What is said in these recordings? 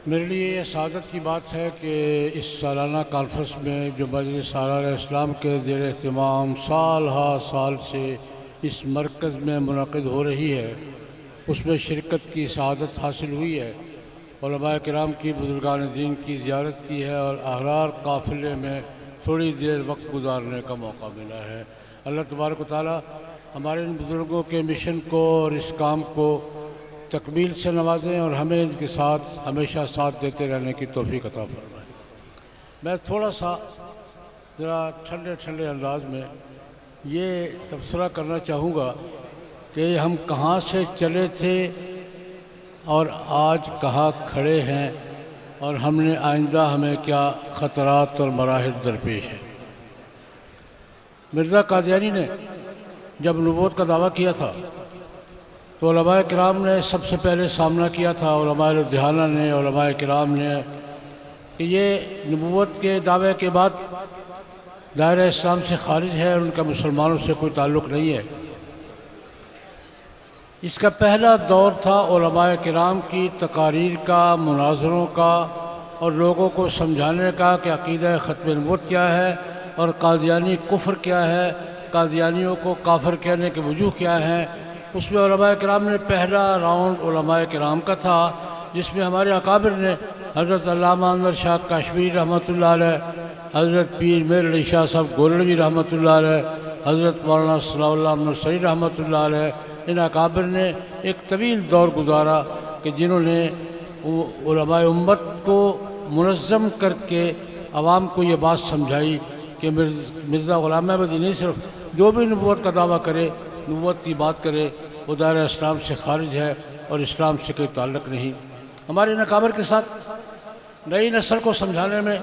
میرے لیے یہ سعادت کی بات ہے کہ اس سالانہ کانفرنس میں جو مجلس سالانہ اسلام کے زیر اہتمام سال ہا سال سے اس مرکز میں منعقد ہو رہی ہے، اس میں شرکت کی سعادت حاصل ہوئی ہے۔ علماء کرام کی بزرگان دین کی زیارت کی ہے اور احرار قافلے میں تھوڑی دیر وقت گزارنے کا موقع ملا ہے۔ اللہ تبارک و تعالی ہمارے ان بزرگوں کے مشن کو اور اس کام کو تکمیل سے نوازیں اور ہمیں ان کے ساتھ ہمیشہ ساتھ دیتے رہنے کی توفیق عطا فرمائیں۔ میں تھوڑا سا ذرا ٹھنڈے انداز میں یہ تبصرہ کرنا چاہوں گا کہ ہم کہاں سے چلے تھے اور آج کہاں کھڑے ہیں، اور ہم نے آئندہ ہمیں کیا خطرات اور مراحل درپیش ہیں۔ مرزا قادیانی نے جب نبوت کا دعویٰ کیا تھا تو علماء کرام نے سب سے پہلے سامنا کیا تھا، علماء الدہانہ نے، علماء کرام نے، کہ یہ نبوت کے دعوے کے بعد دائرہ اسلام سے خارج ہے اور ان کا مسلمانوں سے کوئی تعلق نہیں ہے۔ اس کا پہلا دور تھا علماء کرام کی تقاریر کا، مناظروں کا اور لوگوں کو سمجھانے کا کہ عقیدہ ختم نبوت کیا ہے اور قادیانی کفر کیا ہے، قادیانیوں کو کافر کہنے کے وجوہ کیا ہیں۔ اس میں علماء کرام نے پہلا راؤنڈ علماء کرام کا تھا، جس میں ہمارے اکابر نے حضرت علامہ انور شاہ کاشمیری رحمۃ اللہ علیہ، حضرت پیر میر علی شاہ صاحب گولڑوی رحمۃ اللہ علیہ، حضرت مولانا صلاح اللہ نرسری رحمۃ اللہ علیہ، ان اکابر نے ایک طویل دور گزارا کہ جنہوں نے علماء امت کو منظم کر کے عوام کو یہ بات سمجھائی کہ مرزا غلام احمد نہیں صرف جو بھی نبوت کا دعویٰ کرے، نبوت کی بات کرے، وہ دائرہ اسلام سے خارج ہے اور اسلام سے کوئی تعلق نہیں۔ ہمارے ان اکابر کے ساتھ نئی نسل کو سمجھانے میں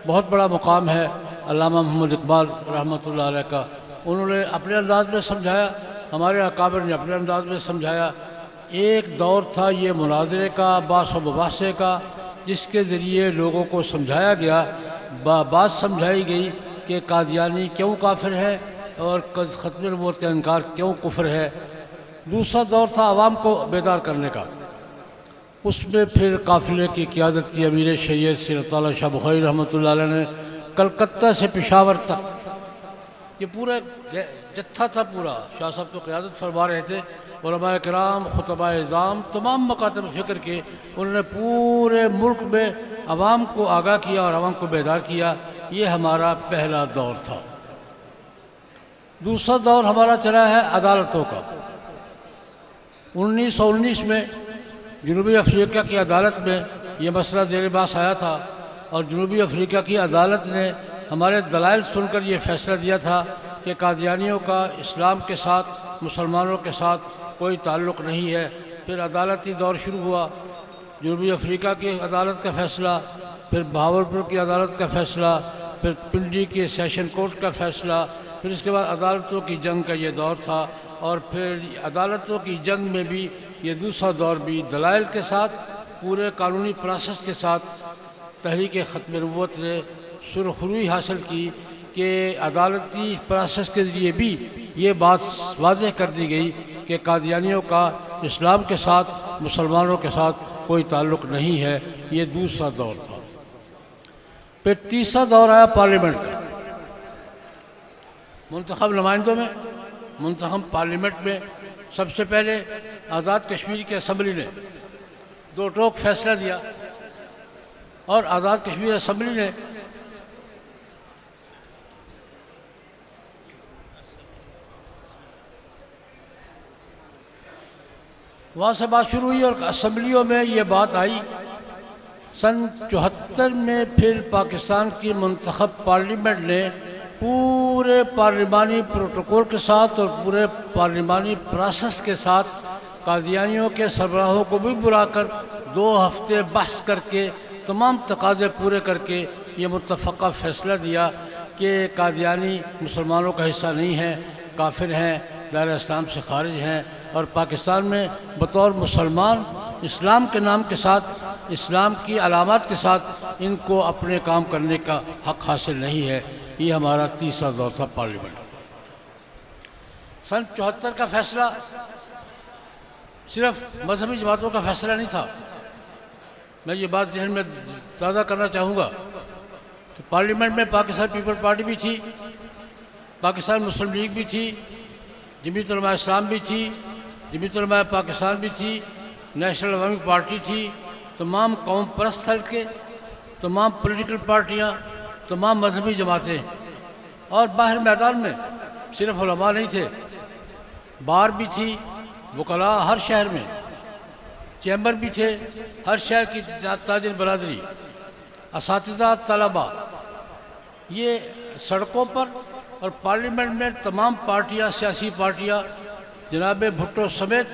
بہت بڑا مقام ہے علامہ محمد اقبال رحمۃ اللہ علیہ کا۔ انہوں نے اپنے انداز میں سمجھایا، ہمارے اکابر نے اپنے انداز میں سمجھایا۔ ایک دور تھا یہ مناظرے کا، بحث و مباحثے کا، جس کے ذریعے لوگوں کو سمجھایا گیا، بات سمجھائی گئی کہ قادیانی کیوں کافر ہے اور ختم نبوت کا انکار کیوں کفر ہے۔ دوسرا دور تھا عوام کو بیدار کرنے کا۔ اس میں پھر قافلے کی قیادت کی امیر شریعت سیرت اللہ شاہ بخاری رحمۃ اللہ علیہ نے کلکتہ سے پشاور تک، یہ پورا جتھا تھا، پورا شاہ صاحب تو قیادت فرما رہے تھے، علماء کرام، خطباء اعظام، تمام مکاتب فکر کے، انہوں نے پورے ملک میں عوام کو آگاہ کیا اور عوام کو بیدار کیا۔ یہ ہمارا پہلا دور تھا۔ دوسرا دور ہمارا چلا ہے عدالتوں کا۔ 1919 میں جنوبی افریقہ کی عدالت میں یہ مسئلہ زیر بحث آیا تھا، اور جنوبی افریقہ کی عدالت نے ہمارے دلائل سن کر یہ فیصلہ دیا تھا کہ قادیانیوں کا اسلام کے ساتھ، مسلمانوں کے ساتھ کوئی تعلق نہیں ہے۔ پھر عدالتی دور شروع ہوا، جنوبی افریقہ کی عدالت کا فیصلہ، پھر بہاولپور کی عدالت کا فیصلہ، پھر پنڈی کے سیشن کورٹ کا فیصلہ، پھر اس کے بعد عدالتوں کی جنگ کا یہ دور تھا، اور پھر عدالتوں کی جنگ میں بھی یہ دوسرا دور بھی دلائل کے ساتھ، پورے قانونی پروسیس کے ساتھ تحریک ختم نبوت نے سرخروئی حاصل کی کہ عدالتی پروسیس کے ذریعے بھی یہ بات واضح کر دی گئی کہ قادیانیوں کا اسلام کے ساتھ، مسلمانوں کے ساتھ کوئی تعلق نہیں ہے۔ یہ دوسرا دور تھا۔ پھر تیسرا دور آیا پارلیمنٹ کا۔ منتخب نمائندوں میں، منتخب پارلیمنٹ میں سب سے پہلے آزاد کشمیر کی اسمبلی نے دو ٹوک فیصلہ دیا، اور آزاد کشمیر اسمبلی نے وہاں سے بات شروع ہوئی، اور اسمبلیوں میں یہ بات آئی۔ سن 74 میں پھر پاکستان کی منتخب پارلیمنٹ نے پورے پارلیمانی پروٹوکول کے ساتھ اور پورے پارلیمانی پروسیس کے ساتھ قادیانیوں کے سربراہوں کو بھی بلا کر 2 ہفتے بحث کر کے تمام تقاضے پورے کر کے یہ متفقہ فیصلہ دیا کہ قادیانی مسلمانوں کا حصہ نہیں ہیں، کافر ہیں، دائرہ اسلام سے خارج ہیں، اور پاکستان میں بطور مسلمان اسلام کے نام کے ساتھ، اسلام کی علامات کے ساتھ ان کو اپنے کام کرنے کا حق حاصل نہیں ہے۔ یہ ہمارا تیسرا دور تھا پارلیمنٹ۔ سن 74 کا فیصلہ صرف مذہبی جماعتوں کا فیصلہ نہیں تھا، میں یہ بات ذہن میں تازہ کرنا چاہوں گا کہ پارلیمنٹ میں پاکستان پیپل پارٹی بھی تھی، پاکستان مسلم لیگ بھی تھی، جمعیت علماء اسلام بھی تھی، جمعیت علماء پاکستان بھی تھی، نیشنل عوامی پارٹی تھی، تمام قوم پرست حلقے، تمام پولیٹیکل پارٹیاں، تمام مذہبی جماعتیں، اور باہر میدان میں صرف علماء نہیں تھے، بار بھی تھی، وکلاء ہر شہر میں، چیمبر بھی تھے، ہر شہر کی تاجر برادری، اساتذہ، طلباء، یہ سڑکوں پر اور پارلیمنٹ میں تمام پارٹیاں، سیاسی پارٹیاں، جناب بھٹو سمیت،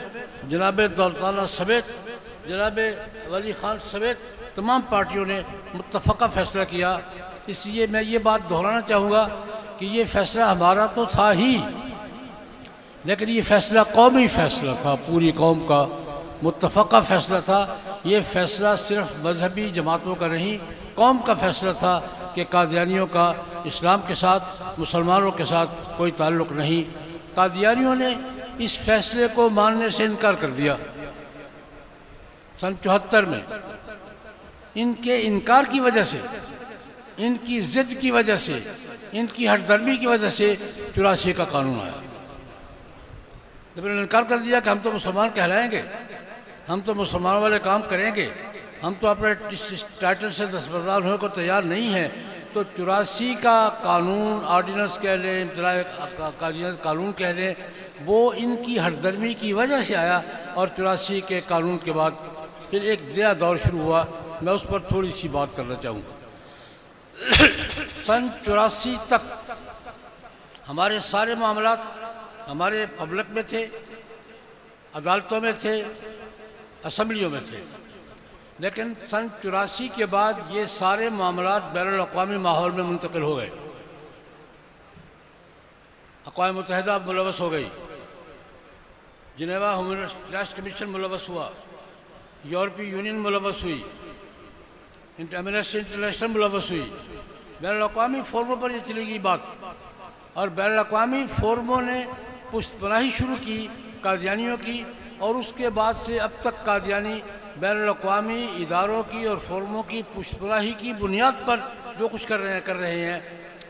جناب دولتانہ سمیت، جناب ولی خان سمیت تمام پارٹیوں نے متفقہ فیصلہ کیا۔ اس لیے میں یہ بات دہرانا چاہوں گا کہ یہ فیصلہ ہمارا تو تھا ہی، لیکن یہ فیصلہ قومی فیصلہ تھا، پوری قوم کا متفقہ فیصلہ تھا۔ یہ فیصلہ صرف مذہبی جماعتوں کا نہیں، قوم کا فیصلہ تھا کہ قادیانیوں کا اسلام کے ساتھ، مسلمانوں کے ساتھ کوئی تعلق نہیں۔ قادیانیوں نے اس فیصلے کو ماننے سے انکار کر دیا سن 74 میں۔ ان کے انکار کی وجہ سے، ان کی ضد کی وجہ سے، ان کی ہٹ درمی کی وجہ سے 84 کا قانون آیا۔ جب انہوں نے انکار کر دیا کہ ہم تو مسلمان کہلائیں گے، ہم تو مسلمانوں والے کام کریں گے، ہم تو اپنے اس ٹائٹل سے دستبردار ہونے کو تیار نہیں ہیں، تو 84 کا قانون، آرڈیننس کہہ لیں، امتناع قانون کہہ لیں، وہ ان کی ہٹ درمی کی وجہ سے آیا، اور 84 کے قانون کے بعد پھر ایک نیا دور شروع ہوا۔ میں اس پر تھوڑی سی بات کرنا چاہوں گا۔ سن 84 تک ہمارے سارے معاملات ہمارے پبلک میں تھے، عدالتوں میں تھے، اسمبلیوں میں تھے، لیکن سن 84 کے بعد یہ سارے معاملات بین الاقوامی ماحول میں منتقل ہو گئے۔ اقوام متحدہ ملوث ہو گئی، جنیوا ہیومن رائٹس کمیشن ملوث ہوا، یورپی یونین ملوث ہوئی، ایمنسٹی انٹرنیشنل ملوث ہوئی۔ بین الاقوامی فورموں پر یہ چلی گئی بات، اور بین الاقوامی فورموں نے پشت پناہی شروع کی قادیانیوں کی، اور اس کے بعد سے اب تک قادیانی بین الاقوامی اداروں کی اور فورموں کی پشت پناہی کی بنیاد پر جو کچھ کر رہے ہیں،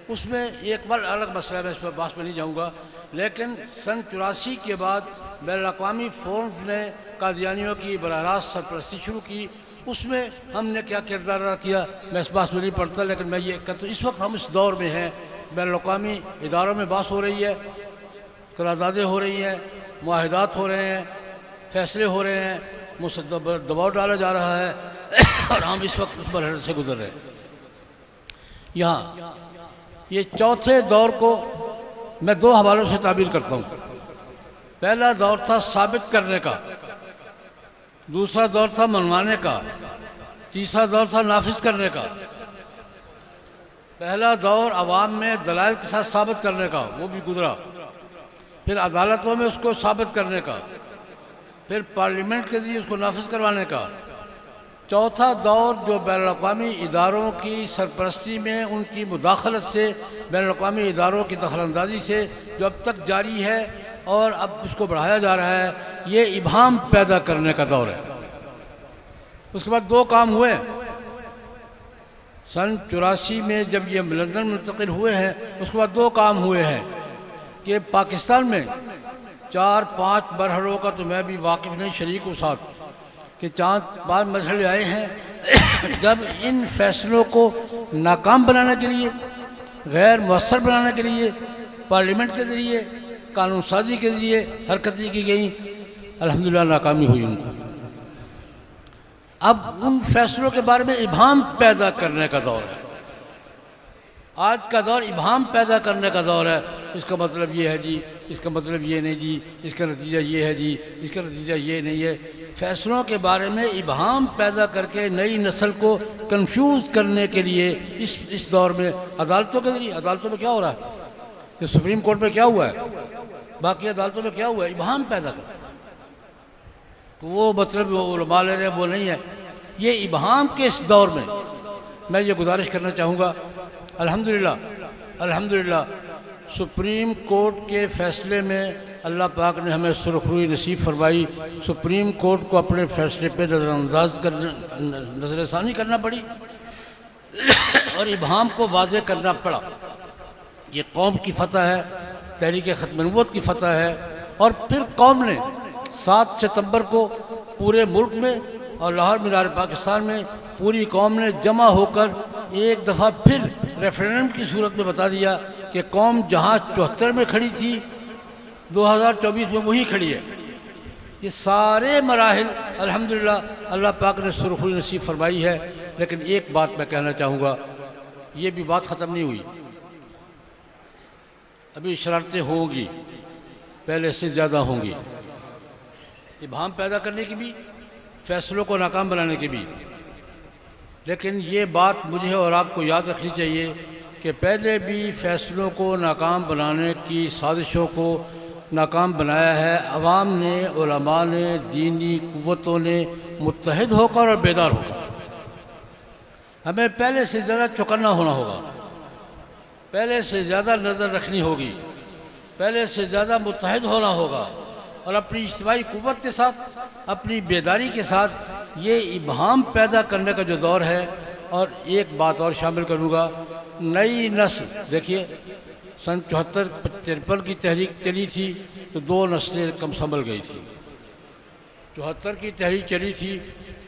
اس میں ایک بار الگ مسئلہ ہے، میں اس پر بات میں نہیں جاؤں گا۔ لیکن سن 84 کے بعد بین الاقوامی فورمز نے قادیانیوں کی براہ راست سرپرستی شروع کی۔ اس میں ہم نے کیا کردار ادا کیا میں اس بات میں نہیں پڑھتا، لیکن میں یہ کہتا ہوں اس وقت ہم اس دور میں ہیں، بین الاقوامی اداروں میں بحث ہو رہی ہے، قراردادیں ہو رہی ہیں، معاہدات ہو رہے ہیں، فیصلے ہو رہے ہیں، دباؤ ڈالا جا رہا ہے، اور ہم اس وقت اس مرحلے سے گزر رہے ہیں۔ یہاں یہ چوتھے دور کو میں دو حوالوں سے تعبیر کرتا ہوں۔ پہلا دور تھا ثابت کرنے کا، دوسرا دور تھا منوانے کا، تیسرا دور تھا نافذ کرنے کا۔ پہلا دور عوام میں دلائل کے ساتھ ثابت کرنے کا، وہ بھی گزرا، پھر عدالتوں میں اس کو ثابت کرنے کا، پھر پارلیمنٹ کے ذریعے اس کو نافذ کروانے کا۔ چوتھا دور جو بین الاقوامی اداروں کی سرپرستی میں ان کی مداخلت سے، بین الاقوامی اداروں کی دخل اندازی سے جو اب تک جاری ہے اور اب اس کو بڑھایا جا رہا ہے، یہ ابہام پیدا کرنے کا دور ہے۔ اس کے بعد دو کام ہوئے۔ سن 84 میں جب یہ لندن منتقل ہوئے ہیں، اس کے بعد دو کام ہوئے ہیں کہ پاکستان میں 4-5 مرحلوں کا تو میں بھی واقف نہیں، شریک ہوں ساتھ، کہ 4-5 مرحلے آئے ہیں جب ان فیصلوں کو ناکام بنانے کے لیے، غیر مؤثر بنانے کے لیے پارلیمنٹ کے ذریعے، قانون سازی کے ذریعے حرکتیں کی گئیں، الحمدللہ ناکامی ہوئی ان کو۔ اب ان فیصلوں کے بارے میں ابہام پیدا کرنے کا دور ہے۔ آج کا دور ابہام پیدا کرنے کا دور ہے۔ اس کا مطلب یہ ہے جی، اس کا مطلب یہ نہیں جی، اس کا نتیجہ یہ ہے جی، اس کا نتیجہ یہ نہیں ہے۔ فیصلوں کے بارے میں ابہام پیدا کر کے نئی نسل کو کنفیوز کرنے کے لیے اس دور میں عدالتوں کے ذریعے، عدالتوں میں کیا ہو رہا ہے، کہ سپریم کورٹ میں کیا ہوا ہے، باقی عدالتوں میں کیا ہوا ہے، ابہام پیدا کر۔ تو وہ مطلب وہ علماء لے رہے ہیں وہ نہیں ہے۔ یہ ابہام کے اس دور میں میں یہ گزارش کرنا چاہوں گا، الحمدللہ سپریم کورٹ کے فیصلے میں اللہ پاک نے ہمیں سرخروئی نصیب فرمائی، سپریم کورٹ کو اپنے فیصلے پہ نظر ثانی کرنا پڑی اور ابہام کو واضح کرنا پڑا۔ یہ قوم کی فتح ہے، تحریک ختم نبوت کی فتح ہے، اور پھر قوم نے 7 ستمبر کو پورے ملک میں اور لاہور مینار پاکستان میں پوری قوم نے جمع ہو کر ایک دفعہ پھر ریفرینڈم کی صورت میں بتا دیا کہ قوم جہاں 74 میں کھڑی تھی 2024 میں وہی کھڑی ہے۔ یہ سارے مراحل الحمدللہ اللہ پاک نے سرخروئی نصیب فرمائی ہے۔ لیکن ایک بات میں کہنا چاہوں گا، یہ بھی بات ختم نہیں ہوئی، ابھی شرارتیں ہوں گی، پہلے سے زیادہ ہوں گی، ابہام پیدا کرنے کی بھی، فیصلوں کو ناکام بنانے کی بھی۔ لیکن یہ بات مجھے اور آپ کو یاد رکھنی چاہیے کہ پہلے بھی فیصلوں کو ناکام بنانے کی سازشوں کو ناکام بنایا ہے عوام نے، علماء نے، دینی قوتوں نے متحد ہو کر اور بیدار ہو کر۔ ہمیں پہلے سے زیادہ چوکنا ہونا ہوگا، پہلے سے زیادہ نظر رکھنی ہوگی، پہلے سے زیادہ متحد ہونا ہوگا، اور اپنی اجتماعی قوت کے ساتھ، اپنی بیداری کے ساتھ یہ ابہام پیدا کرنے کا جو دور ہے۔ اور ایک بات اور شامل کروں گا، نئی نسل، دیکھیے سن 74-53 کی تحریک چلی تھی تو 2 نسلیں کم سنبھل گئی تھی، 74 کی تحریک چلی تھی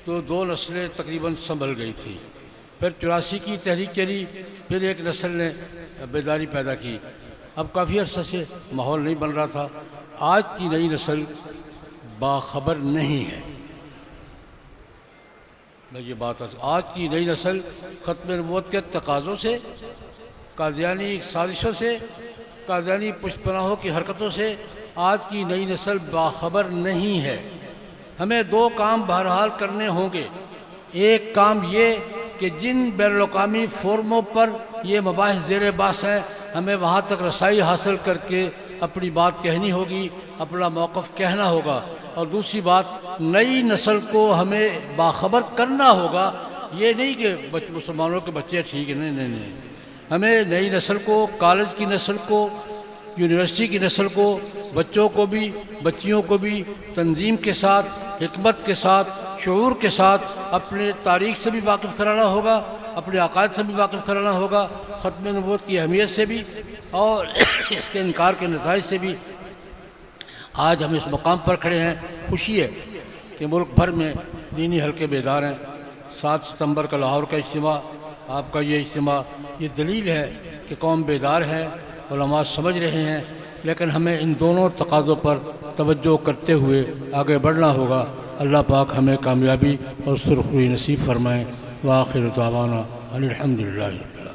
تو 2 نسلیں تقریباً سنبھل گئی تھی، پھر 84 کی تحریک چلی، پھر ایک نسل نے بیداری پیدا کی۔ اب کافی عرصہ سے ماحول نہیں بن رہا تھا۔ آج کی نئی نسل باخبر نہیں ہے، میں یہ بات آج کی نئی نسل ختم نبوت کے تقاضوں سے، قادیانی سازشوں سے، قادیانی پشت پناہوں کی حرکتوں سے آج کی نئی نسل باخبر نہیں ہے۔ ہمیں 2 کام بہرحال کرنے ہوں گے۔ ایک کام یہ کہ جن بین الاقوامی فورموں پر یہ مباحث زیر بحث ہیں، ہمیں وہاں تک رسائی حاصل کر کے اپنی بات کہنی ہوگی، اپنا موقف کہنا ہوگا۔ اور دوسری بات، نئی نسل کو ہمیں باخبر کرنا ہوگا، یہ نہیں کہ مسلمانوں کے بچے ٹھیک ہیں، نہیں، ہمیں نئی نسل کو، کالج کی نسل کو، یونیورسٹی کی نسل کو، بچوں کو بھی، بچیوں کو بھی تنظیم کے ساتھ، حکمت کے ساتھ، شعور کے ساتھ اپنے تاریخ سے بھی واقف کرانا ہوگا، اپنے عقائد سے بھی واقف کرانا ہوگا، ختم نبوت کی اہمیت سے بھی اور اس کے انکار کے نتائج سے بھی۔ آج ہم اس مقام پر کھڑے ہیں، خوشی ہے کہ ملک بھر میں دینی حلقے بیدار ہیں۔ 7 ستمبر کا لاہور کا اجتماع، آپ کا یہ اجتماع، یہ دلیل ہے کہ قوم بیدار ہے، علماء سمجھ رہے ہیں، لیکن ہمیں ان دونوں تقاضوں پر توجہ کرتے ہوئے آگے بڑھنا ہوگا۔ اللہ پاک ہمیں کامیابی اور سرخروئی نصیب فرمائیں۔ وآخر دعوانا ان الحمدللہ۔